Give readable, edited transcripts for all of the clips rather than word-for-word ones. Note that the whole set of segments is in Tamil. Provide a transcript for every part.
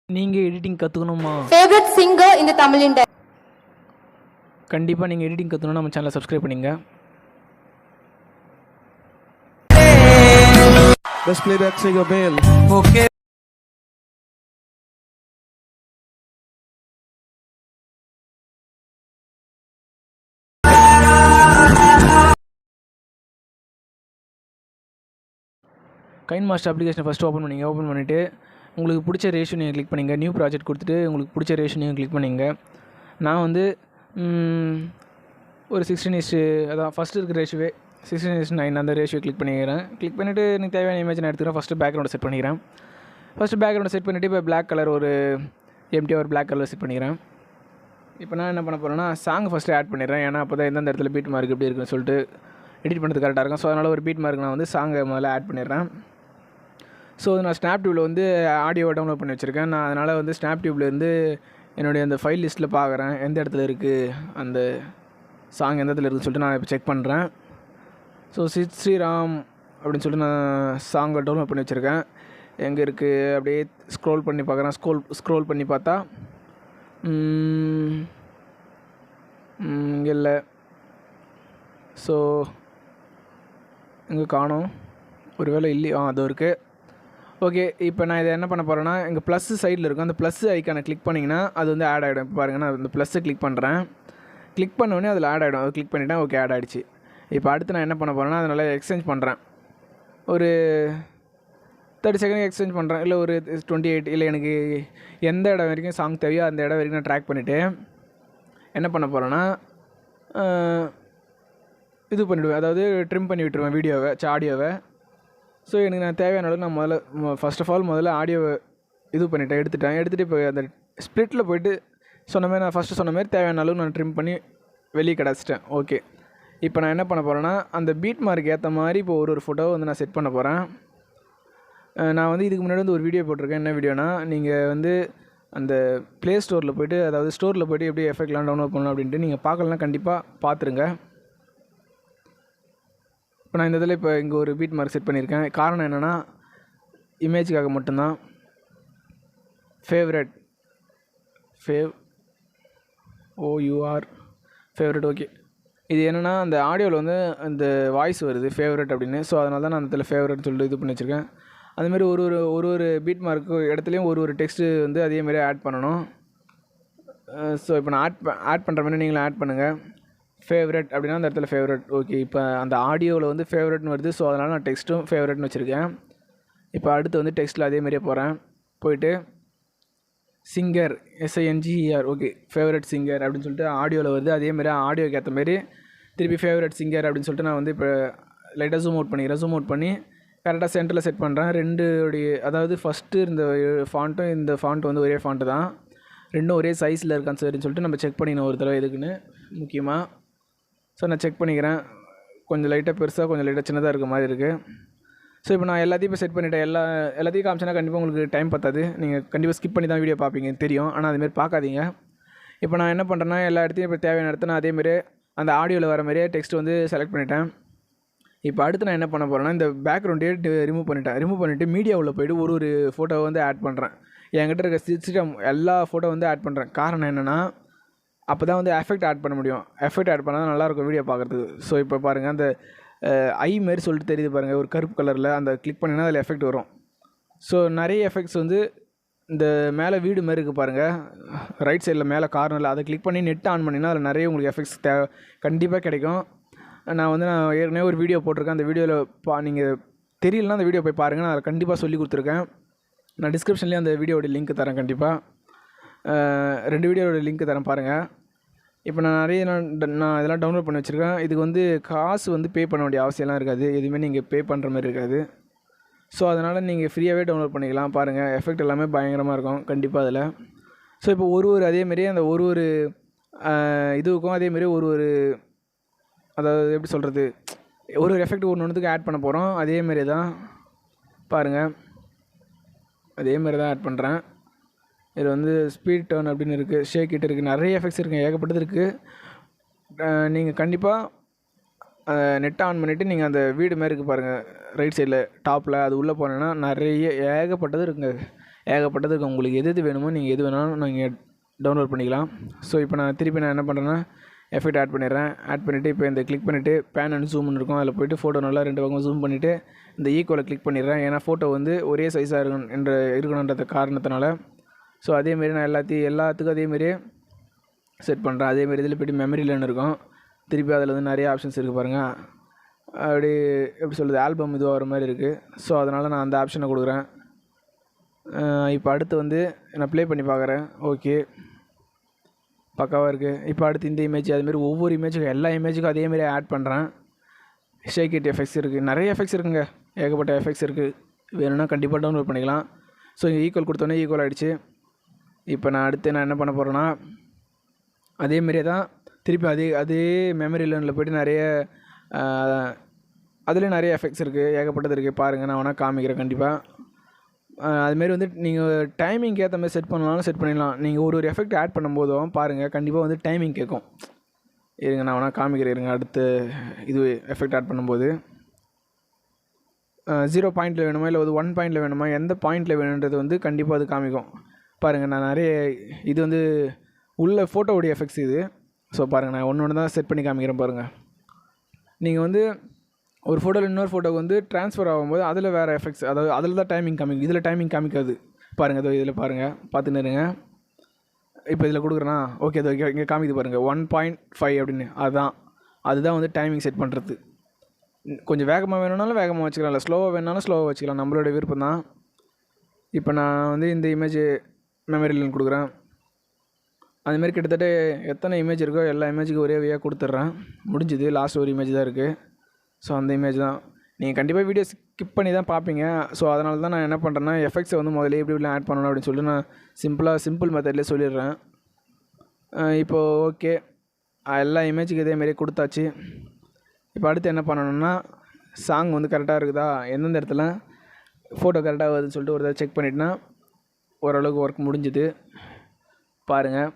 நீங்க editing கத்துக்கணுமா? Favorite singer in the Tamil industry? கண்டிப்பா நீங்க எடிட்டிங் கத்துக்கணும்னா நம்ம சேனலை சப்ஸ்கிரைப் பண்ணுங்க. Let's play that singer bell. Okay. KineMaster அப்ளிகேஷனை ஃபஸ்ட்டு ஓப்பன் பண்ணிங்க. ஓப்பன் பண்ணிவிட்டு உங்களுக்கு பிடிச்ச ரேஷியோ நீங்கள் கிளிக் பண்ணிங்க. நியூ ப்ராஜெக்ட் கொடுத்துட்டு உங்களுக்கு பிடிச்ச ரேஷியோ நீங்கள் கிளிக் பண்ணிங்க. நான் வந்து ஒரு 16:, அதான் ஃபஸ்ட்டு இருக்கிற ரேஷியோவே 16:9 அந்த ரேஷியோ கிளிக் பண்ணிக்கிறேன். கிளிக் பண்ணிவிட்டு எனக்கு தேவையான இமேஜ் நான் எடுத்துக்கிறேன். ஃபஸ்ட்டு பேக்ரவுண்டை செட் பண்ணிக்கிறேன். ஃபஸ்ட்டு பேக்ரவுண்டை செட் பண்ணிவிட்டு இப்போ பிளாக் கலர் ஒரு எம்டியாக ஒரு பிளாக் கலர் செட் பண்ணிக்கிறேன். இப்போ நான் என்ன பண்ண போகிறேன்னா சாங் ஃபஸ்ட்டு ஆட் பண்ணிடுறேன். ஏன்னா அப்போ தான் எந்தெந்த இடத்துல பீட் மார்க் எப்படி இருக்குன்னு சொல்லிட்டு எடிட் பண்ணுறது கரெக்டாக இருக்கும். ஸோ அதனால் ஒரு பீட் மார்க் நான் வந்து சாங்கை முதல்ல ஆட் பண்ணிடுறேன். ஸோ நான் ஸ்னாப்டியூப்பில் வந்து ஆடியோவை டவுன்லோட் பண்ணி வச்சுருக்கேன். நான் அதனால் வந்து ஸ்னாப்டியூப்லேருந்து என்னுடைய அந்த ஃபைல் லிஸ்ட்டில் பார்க்குறேன் எந்த இடத்துல இருக்குது அந்த சாங் எந்த இடத்துல இருக்குதுன்னு சொல்லிட்டு நான் இப்போ செக் பண்ணுறேன். ஸோ சித் ஸ்ரீராம் அப்படின்னு சொல்லிட்டு நான் சாங்கை டவுன்லோட் பண்ணி வச்சுருக்கேன். எங்கே இருக்குது அப்படியே ஸ்க்ரோல் பண்ணி பார்க்குறேன். ஸ்க்ரோல் பண்ணி பார்த்தா இங்கே இல்லை. ஸோ இங்கே காணோம். ஒரு வேளை இல்லையோ அது இருக்குது. ஓகே, இப்போ நான் இதை என்ன பண்ண போகிறேன்னா இங்கே ப்ளஸ்ஸு சைடில் இருக்கும். அந்த ப்ளஸ் ஐக்கானை கிளிக் பண்ணிங்கன்னா அது வந்து ஆட் ஆகிடும். இப்போ பாருங்கள், நான் இந்த ப்ளஸ்ஸை கிளிக் பண்ணுறேன். கிளிக் பண்ணோடனே அதில் ஆட் ஆகிடும். அது கிளிக் பண்ணிவிட்டேன். ஓகே, ஆட் ஆகிடுச்சு. இப்போ அடுத்து நான் என்ன பண்ண போகிறேன்னா அதனால் எக்ஸ்சேஞ்ச் பண்ணுறேன். ஒரு 30 செகண்ட் எக்ஸ்சேஞ்ச் பண்ணுறேன். இல்லை ஒரு 28, இல்லை எனக்கு எந்த இடம் வரைக்கும் சாங் தேவையோ அந்த இடம் வரைக்கும் நான் ட்ராக் பண்ணிவிட்டு என்ன பண்ண போகிறேன்னா இது பண்ணிவிடுவேன். அதாவது ட்ரிம் பண்ணி விட்டுருவேன் வீடியோவை ஆடியோவை. ஸோ எனக்கு நான் தேவையான அளவுக்கு நான் ஃபஸ்ட் ஆஃப் ஆல் முதல்ல ஆடியோவை இது பண்ணிவிட்டேன், எடுத்துகிட்டு இப்போ அந்த ஸ்ப்ளிட்டில் போய்ட்டு சொன்ன மாதிரி நான் ஃபஸ்ட்டு சொன்ன மாதிரி தேவையான அளவுக்கு நான் ட்ரிம் பண்ணி வெளியே கிடச்சிட்டேன். ஓகே, இப்போ நான் என்ன பண்ண போகிறேன்னா அந்த பீட் மார்க் ஏற்ற மாதிரி இப்போ ஒரு ஃபோட்டோவை வந்து நான் செட் பண்ண போகிறேன். நான் வந்து இதுக்கு முன்னாடி வந்து ஒரு வீடியோ போட்டிருக்கேன். என்ன வீடியோனா, நீங்கள் வந்து அந்த ப்ளே ஸ்டோரில் போய்ட்டு, அதாவது ஸ்டோரில் போய்ட்டு எப்படி எஃபெக்ட்லாம் டவுன்லோட் பண்ணணும் அப்படின்ட்டு நீங்கள் பார்க்கலாம். கண்டிப்பாக பார்த்துருங்க. இப்போ நான் இந்த இதில் இப்போ இங்கே ஒரு பீட் மார்க் செட் பண்ணியிருக்கேன். காரணம் என்னென்னா இமேஜுக்காக மட்டும்தான். Favourite favourite. ஓகே, இது என்னென்னா அந்த ஆடியோவில் வந்து அந்த வாய்ஸ் வருது ஃபேவரட் அப்படின்னு. ஸோ அதனால தான் நான் அந்த இடத்துல ஃபேவரட்னு சொல்லிட்டு இது பண்ணி வச்சுருக்கேன். அதுமாரி ஒரு பீட் மார்க்கு இடத்துலையும் ஒரு டெக்ஸ்ட்டு வந்து அதேமாரி ஆட் பண்ணணும். ஸோ இப்போ நான் ஆட் பண்ணுற மாதிரி நீங்களும் ஆட் பண்ணுங்கள். ஃபேவரட் அப்படின்னா அந்த இடத்துல ஃபேவரட். ஓகே, இப்போ அந்த ஆடியோவில் வந்து ஃபேவரட்னு வருது. ஸோ அதனால் நான் டெக்ஸ்ட்டும் ஃபேவரட்னு வச்சுருக்கேன். இப்போ அடுத்து வந்து டெக்ஸ்ட்டில் அதேமாரியே போகிறேன். போயிட்டு singer SINGER. Okay, favourite singer அப்படின்னு சொல்லிட்டு ஆடியோவில் வருது. அதேமாரி ஆடியோக்கு ஏற்ற மாரி திருப்பி ஃபேவரட் சிங்கர் அப்படின்னு சொல்லிட்டு நான் வந்து இப்போ லைட்டாக ஜூம் அவுட் பண்ணிக்கிறேன். ஜூம் அவுட் பண்ணி கரெக்டாக சென்டரில் செட் பண்ணுறேன். ரெண்டுடைய, அதாவது ஃபஸ்ட்டு இந்த ஃபாண்ட்டும் இந்த ஃபாண்ட் வந்து ஒரே ஃபாண்ட்டு தான், ரெண்டும் ஒரே சைஸில் இருக்கான்னு சரின்னு சொல்லிட்டு நம்ம செக் பண்ணிக்கணும் ஒரு தடவை எதுக்குன்னு முக்கியமாக. ஸோ நான் செக் பண்ணிக்கிறேன். கொஞ்சம் லைட்டாக பெருசாக கொஞ்சம் லைட்டாக சின்னதாக இருக்க மாதிரி இருக்குது. ஸோ இப்போ நான் எல்லாத்தையும் இப்போ செட் பண்ணிவிட்டேன். எல்லாத்தையும் காமிச்சேன்னா கண்டிப்பாக உங்களுக்கு டைம் பத்தாது. நீங்கள் கண்டிப்பாக ஸ்கிப் பண்ணி தான் வீடியோ பார்ப்பீங்க தெரியும். ஆனால் அதுமாரி பார்க்காதீங்க. இப்போ நான் என்ன பண்ணுறேன்னா எல்லா இடத்தையும் இப்போ தேவையான இடத்த நான் அதேமாரி அந்த ஆடியோவில் வர மாதிரியே டெக்ஸ்ட் வந்து செலக்ட் பண்ணிட்டேன். இப்போ அடுத்து நான் என்ன பண்ண போகிறேன்னா இந்த பேக்ரவுண்டே ரிமூவ் பண்ணிவிட்டு மீடியாவில் போய்ட்டு ஒரு ஃபோட்டோவை வந்து ஆட் பண்ணுறேன். என்கிட்ட இருக்க சிஸ்டம் எல்லா ஃபோட்டோ வந்து ஆட் பண்ணுறேன். காரணம் என்னென்னா அப்போ தான் வந்து எஃபெக்ட் ஆட் பண்ண முடியும். எஃபெக்ட் ஆட் பண்ணால் தான் நல்லாயிருக்கும் வீடியோ பார்க்குறதுக்கு. ஸோ இப்போ பாருங்கள், அந்த ஐ மாரி சொல்லிட்டு தெரியுது பாருங்கள், ஒரு கருப்பு கலரில். அந்த கிளிக் பண்ணிங்கன்னா அதில் எஃபெக்ட் வரும். ஸோ நிறைய எஃபெக்ட்ஸ் வந்து இந்த மேலே வீடு மாரி இருக்குது பாருங்கள், ரைட் சைடில் மேலே கார்னரில். அதை கிளிக் பண்ணி நெட் ஆன் பண்ணிங்கன்னா அதில் நிறைய உங்களுக்கு எஃபெக்ட்ஸ் கண்டிப்பாக கிடைக்கும். நான் ஏற்கனவே ஒரு வீடியோ போட்டிருக்கேன். அந்த வீடியோவில் நீங்கள் தெரியலனா அந்த வீடியோ போய் பாருங்கள். நான் அதை கண்டிப்பாக சொல்லி கொடுத்துருக்கேன். நான் டிஸ்கிரிப்ஷன்லேயே அந்த வீடியோவோட லிங்க் தரேன். கண்டிப்பாக 2 வீடியோவோட லிங்க் தரேன் பாருங்கள். இப்போ நான் இதெல்லாம் டவுன்லோட் பண்ணி வச்சுருக்கேன். இதுக்கு வந்து காசு வந்து பே பண்ண வேண்டிய அவசியம்லாம் இருக்காது. எதுவுமே நீங்கள் பே பண்ணுற மாதிரி இருக்காது. ஸோ அதனால் நீங்கள் ஃப்ரீயாகவே டவுன்லோட் பண்ணிக்கலாம். பாருங்கள், எஃபெக்ட் எல்லாமே பயங்கரமாக இருக்கும் கண்டிப்பாக அதில். ஸோ இப்போ அதேமாரி அந்த இதுக்கும் அதேமாரி அதாவது எப்படி சொல்கிறது, ஒரு எஃபெக்ட் ஒன்றுத்துக்கு ஆட் பண்ண போகிறோம். அதேமாரி தான் பாருங்கள், அதேமாரி தான் ஆட் பண்ணுறேன். இதில் வந்து ஸ்பீட் டர்ன் அப்படின்னு இருக்குது, ஷேக் இட் இருக்குது, நிறைய எஃபெக்ட்ஸ் இருக்குது, ஏகப்பட்டது இருக்குது. நீங்கள் கண்டிப்பாக நெட் ஆன் பண்ணிவிட்டு நீங்கள் அந்த வீடு மாதிரி இருக்குது பாருங்கள் ரைட் சைடில் டாப்பில், அது உள்ளே போனேன்னா நிறைய ஏகப்பட்டது இருக்குங்க. ஏகப்பட்டது இருக்குது. உங்களுக்கு எது வேணுமோ நீங்கள் எது வேணாலும் நீங்கள் டவுன்லோட் பண்ணிக்கலாம். ஸோ இப்போ நான் திருப்பி என்ன பண்ணுறேன்னா எஃபெக்ட் ஆட் பண்ணிடுறேன். ஆட் பண்ணிவிட்டு இப்போ இந்த கிளிக் பண்ணிவிட்டு பேன் அண்ட் ஜூம்னு இருக்கும், அதில் போய்ட்டு ஃபோட்டோ நல்லா 2 பக்கம் ஜூம் பண்ணிவிட்டு இந்த ஈக்குவலை கிளிக் பண்ணிடுறேன். ஏன்னா ஃபோட்டோ வந்து ஒரே சைஸாக இருக்கணுன்ற காரணத்தினால. ஸோ அதேமாரி நான் எல்லாத்துக்கும் அதேமாரியே செட் பண்ணுறேன். அதேமாரி இதில் போய்ட்டு மெமரியில்னு இருக்கும், திருப்பி அதில் வந்து நிறைய ஆப்ஷன்ஸ் இருக்குது பாருங்கள். அப்படி எப்படி சொல்கிறது, ஆல்பம் இதுவாக வர மாதிரி இருக்குது. ஸோ அதனால் நான் அந்த ஆப்ஷனை கொடுக்குறேன். இப்போ அடுத்து வந்து நான் ப்ளே பண்ணி பார்க்குறேன். ஓகே, பக்காவாக இருக்குது. இப்போ அடுத்து இந்த இமேஜ் அதுமாரி ஒவ்வொரு இமேஜுக்கும் எல்லா இமேஜுக்கும் அதேமாரி ஆட் பண்ணுறேன். ஷேக் இட் எஃபெக்ட்ஸ் இருக்குது, நிறைய எஃபெக்ட்ஸ் இருக்குங்க, ஏகப்பட்ட எஃபெக்ட்ஸ் இருக்குது. வேணும்னா கண்டிப்பாக டவுன்லோட் பண்ணிக்கலாம். ஸோ இங்கே ஈக்குவல் கொடுத்தோன்னே ஈக்குவல் ஆகிடுச்சு. இப்போ நான் அடுத்து நான் என்ன பண்ண போகிறேன்னா அதேமாரியே தான் திருப்பி அதே மெமரி லேர்னில் போய்ட்டு நிறைய அதுலேயும் நிறைய எஃபெக்ட்ஸ் இருக்குது, ஏகப்பட்டது இருக்குது. பாருங்கள், நான் வேணால் காமிக்கிறேன் கண்டிப்பாக. அதுமாரி வந்து நீங்கள் டைமிங்க்கு ஏற்ற மாதிரி செட் பண்ணலாம்னு செட் பண்ணிடலாம். நீங்கள் ஒரு எஃபெக்ட் ஆட் பண்ணும்போதும் பாருங்கள் கண்டிப்பாக வந்து டைமிங் கேட்கும். இருங்க நான் வேணால் காமிக்கிறேன். இருங்க அடுத்து இது எஃபெக்ட் ஆட் பண்ணும்போது 0 பாயிண்டில் வேணுமா இல்லை 1 பாயிண்டில் வேணுமா, எந்த பாயிண்டில் வேணுன்றது வந்து கண்டிப்பாக அது காமிக்கும். பாருங்கள், நான் நிறைய இது வந்து உள்ள ஃபோட்டோவுடைய எஃபெக்ட்ஸ் இது. ஸோ பாருங்கள், நான் ஒன்று தான் செட் பண்ணி காமிக்கிறேன். பாருங்கள், நீங்கள் வந்து ஒரு ஃபோட்டோவில் இன்னொரு ஃபோட்டோக்கு வந்து ட்ரான்ஸ்ஃபர் ஆகும்போது அதில் வேறு எஃபெக்ட்ஸ், அதாவது அதில் தான் டைமிங் காமிக்கும், இதில் டைமிங் காமிக்காது. பாருங்கள், இதோ இதில் பாருங்கள், பார்த்துன்னு இருங்க. இப்போ இதில் கொடுக்குறேன்னா ஓகே, இது இங்கே காமிக்குது பாருங்கள் 1.5 அப்படின்னு. அதுதான் வந்து டைமிங் செட் பண்ணுறது. கொஞ்சம் வேகமாக வேணும்னாலும் வேகமாக வச்சுக்கலாம், இல்லை ஸ்லோவாக வேணுனாலும் ஸ்லோவாக வச்சுக்கலாம், நம்மளோட விருப்பம் தான். இப்போ நான் வந்து இந்த இமேஜ் மெமரியில் கொடுக்குறேன். அதுமாரி கிட்டத்தட்ட எத்தனை இமேஜ் இருக்கோ எல்லா இமேஜுக்கும் ஒரே வழியாக கொடுத்துட்றேன். முடிஞ்சுது, லாஸ்ட் ஒரு இமேஜ் தான் இருக்குது. ஸோ அந்த இமேஜ் தான் நீங்கள் கண்டிப்பாக வீடியோ ஸ்கிப் பண்ணி தான் பார்ப்பீங்க. ஸோ அதனால தான் நான் என்ன பண்ணுறேன்னா எஃபெக்ட்ஸை வந்து முதல்ல இப்படிலாம் ஆட் பண்ணணும் அப்படின்னு சொல்லிட்டு நான் சிம்பிள் மெத்தட்லேயே சொல்லிடுறேன். இப்போது ஓகே, எல்லா இமேஜுக்கு இதேமாரி கொடுத்தாச்சு. இப்போ அடுத்து என்ன பண்ணணும்னா சாங் வந்து கரெக்டாக இருக்குதா, எந்தெந்த இடத்துல ஃபோட்டோ கரெக்டாக வருதுன்னு சொல்லிட்டு ஒரு தடவை செக் பண்ணிட்டேன்னா ஓரளவுக்கு ஒர்க் முடிஞ்சுது. பாருங்கள்,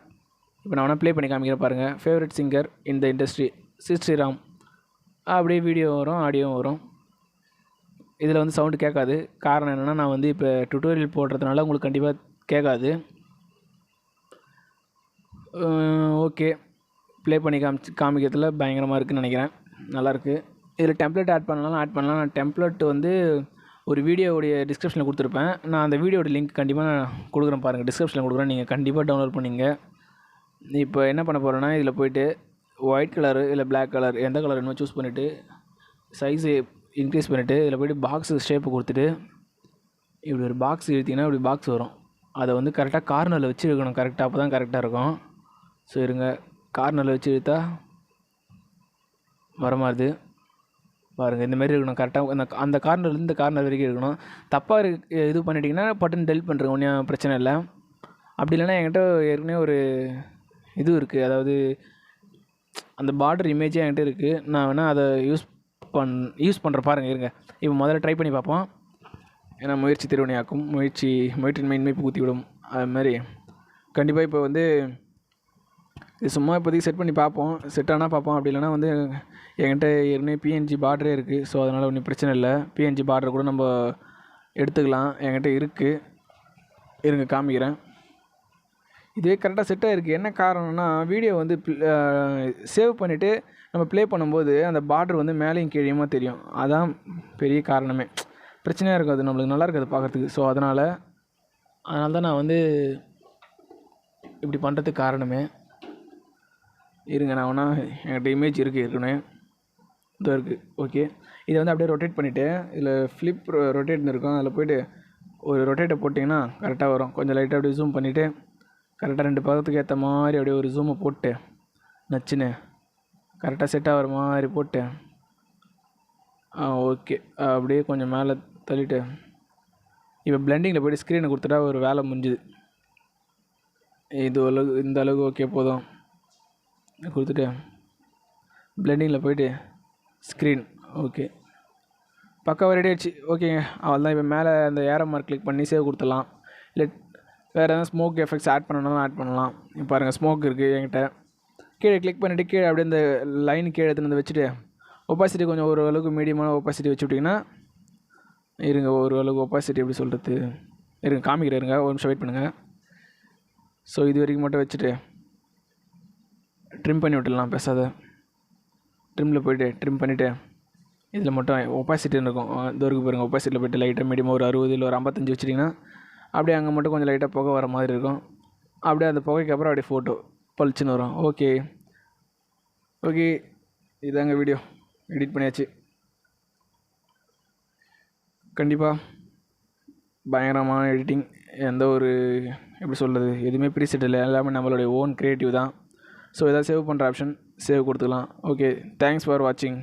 இப்போ நான் வேணால் ப்ளே பண்ணி காமிக்கிறேன். பாருங்கள், favourite singer in the industry Sid Sriram, அப்படியே வீடியோ வரும், ஆடியோவும் வரும். இதில் வந்து சவுண்டு கேட்காது. காரணம் என்னென்னா நான் வந்து இப்போ டுட்டோரியல் போடுறதுனால உங்களுக்கு கண்டிப்பாக கேட்காது. ஓகே, ப்ளே பண்ணி காமிக்கிறதுல பயங்கரமாக இருக்குதுன்னு நினைக்கிறேன், நல்லாயிருக்கு. இதில் டெம்ப்ளேட் ஆட் பண்ணலாம். நான் டெம்ப்ளேட் வந்து ஒரு வீடியோவுடைய டிஸ்கிரிப்ஷனில் கொடுத்துருப்பேன். நான் அந்த வீடியோட லிங்க் கண்டிப்பாக நான் கொடுக்குறேன். பாருங்கள், டிஸ்கிரிப்ஷனில் கொடுக்குறேன், நீங்கள் கண்டிப்பாக டவுன்லோட் பண்ணிங்க. இப்போ என்ன பண்ண போகிறேன்னா இதில் போய்ட்டு ஒயிட் கலரு இல்லை பிளாக் கலர் எந்த கலர் வேணுமோ சூஸ் பண்ணிவிட்டு சைஸு இன்க்ரீஸ் பண்ணிவிட்டு இதில் போய்ட்டு பாக்ஸு ஷேப்பு கொடுத்துட்டு இப்படி ஒரு பாக்ஸ் இழுத்திங்கன்னா இப்படி பாக்ஸ் வரும். அதை வந்து கரெக்டாக கார்னரில் வச்சு இழுக்கணும், கரெக்டாக அப்போ தான் கரெக்டாக இருக்கும். ஸோ இருங்க, கார்னரில் வச்சு இழுத்தா வர மாதிரி பாருங்கள், இந்தமாரி இருக்கணும் கரெக்டாக. அந்த கார்னர்லேருந்து இந்த கார்னர் வரைக்கும் இருக்கணும். தப்பாக இது பண்ணிட்டிங்கன்னா பட்டுன்னு டெலிட் பண்ணுறேன், ஒன்றும் பிரச்சனை இல்லை. அப்படி இல்லைன்னா என்கிட்ட ஏற்கனவே ஒரு இது இருக்குது, அதாவது அந்த பார்டர் இமேஜே என்கிட்ட இருக்குது. நான் வேணால் அதை யூஸ் பண்ணுறேன். பாருங்கள், இருங்க இப்போ முதல்ல ட்ரை பண்ணி பார்ப்போம். ஏன்னா முயற்சி திருவினையாக்கும், முயற்சியின் மென்மை பூத்தி விடும். அதுமாதிரி கண்டிப்பாக இப்போ வந்து இது சும்மா இப்போதைக்கு செட் பண்ணி பார்ப்போம், செட் ஆனால் பார்ப்போம். அப்படி இல்லைனா வந்து என்கிட்ட ஏற்கனவே பிஎன்ஜி பார்டரே இருக்குது. ஸோ அதனால் ஒன்றும் பிரச்சனை இல்லை, பிஎன்ஜி பார்டர் கூட நம்ம எடுத்துக்கலாம், என்கிட்ட இருக்குது. இருங்க காமிக்கிறேன். இதுவே கரெக்டாக செட் ஆகிருக்கு. என்ன காரணம்னா வீடியோ வந்து சேவ் பண்ணிவிட்டு நம்ம ப்ளே பண்ணும்போது அந்த பார்டர் வந்து மேலேயும் கீழேயுமா தெரியும், அதான் பெரிய காரணமே. பிரச்சனையாக இருக்கும், அது நம்மளுக்கு நல்லா இருக்காது பார்க்குறதுக்கு. ஸோ அதனால் தான் நான் வந்து இப்படி பண்ணுறதுக்கு காரணமே. இருங்க, நான் வேணா என்கிட்ட இமேஜ் இருக்குது ஏற்கனவே, இதோ இருக்குது. ஓகே, இதை வந்து அப்படியே ரொட்டேட் பண்ணிவிட்டு இதில் ஃப்ளிப் ரொட்டேட்னு இருக்கும், அதில் போய்ட்டு ஒரு ரொட்டேட்டை போட்டிங்கன்னா கரெக்டாக வரும். கொஞ்சம் லைட்டாக அப்படியே ஜூம் பண்ணிவிட்டு கரெக்டாக 2 பக்கத்துக்கு ஏற்ற மாதிரி அப்படியே ஒரு ஜூமை போட்டு நச்சுன்னு கரெக்டாக செட் ஆகிற மாதிரி போட்டு ஓகே, அப்படியே கொஞ்சம் மேலே தள்ளிட்டு இப்போ பிளெண்டிங்கில் போய்ட்டு ஸ்க்ரீனை கொடுத்துட்டா ஒரு வேலை முடிஞ்சுது. இந்த அளவுக்கு ஓகே போதும். கொடுத்துட்டு பிளெண்டிங்கில் போய்ட்டு ஸ்க்ரீன் ஓகே, பக்காவாக ரெடி ஆகிடுச்சு. ஓகேங்க, அவள் தான். இப்போ மேலே அந்த ஏரோ மார்க் கிளிக் பண்ணி சேவ் கொடுத்துடலாம். இல்லை வேறு எதாவது ஸ்மோக் எஃபெக்ட்ஸ் ஆட் பண்ணணும்னா ஆட் பண்ணலாம். இப்போ பாருங்கள், ஸ்மோக் இருக்குது என்கிட்ட. கீழே கிளிக் பண்ணிவிட்டு கீழே அப்படியே இந்த லைன் கீழே எடுத்துன்னு வந்து வச்சுட்டு ஒப்பாசிட்டி கொஞ்சம் ஓரளவுக்கு மீடியமான ஒப்பாசிட்டி வச்சு விட்டிங்கன்னா, இருங்க ஓரளவுக்கு ஒப்பாசிட்டி எப்படி சொல்கிறது, இருங்க காமிக்கிறேன், இருங்க ஒரு நிமிஷம் வெயிட் பண்ணுங்கள். ஸோ இது வரைக்கும் மட்டும் வச்சுட்டு ட்ரிம் பண்ணி விட்டுடலாம். பேசாத ட்ரிம்மில் போய்ட்டு ட்ரிம் பண்ணிவிட்டு இதில் மட்டும் ஒப்பாசிட்டின்னு இருக்கும், இது வரைக்கும் பாருங்கள். ஒப்பாசிட்டியில் போய்ட்டு லைட்டாக மீடியம் ஒரு 60 இல்லை ஒரு 55 வச்சிட்டிங்கன்னா அப்படியே அங்கே மட்டும் கொஞ்சம் லைட்டாக புகை வர மாதிரி இருக்கும். அப்படியே அந்த புகைக்கு அப்புறம் அப்படியே ஃபோட்டோ பளிச்சுன்னு வரும். ஓகே ஓகே, இதாங்க வீடியோ எடிட் பண்ணியாச்சு. கண்டிப்பாக பயங்கரமான எடிட்டிங், எந்த ஒரு எப்படி சொல்கிறது, எதுவுமே ப்ரீசெட் இல்லை, எல்லாமே நம்மளுடைய ஓன் க்ரியேட்டிவ் தான். ஸோ எதாவது சேவ் பண்ணுற ஆப்ஷன் சேவ் கொடுத்துக்கலாம். ஓகே, தேங்க்ஸ் ஃபார் வாட்சிங்.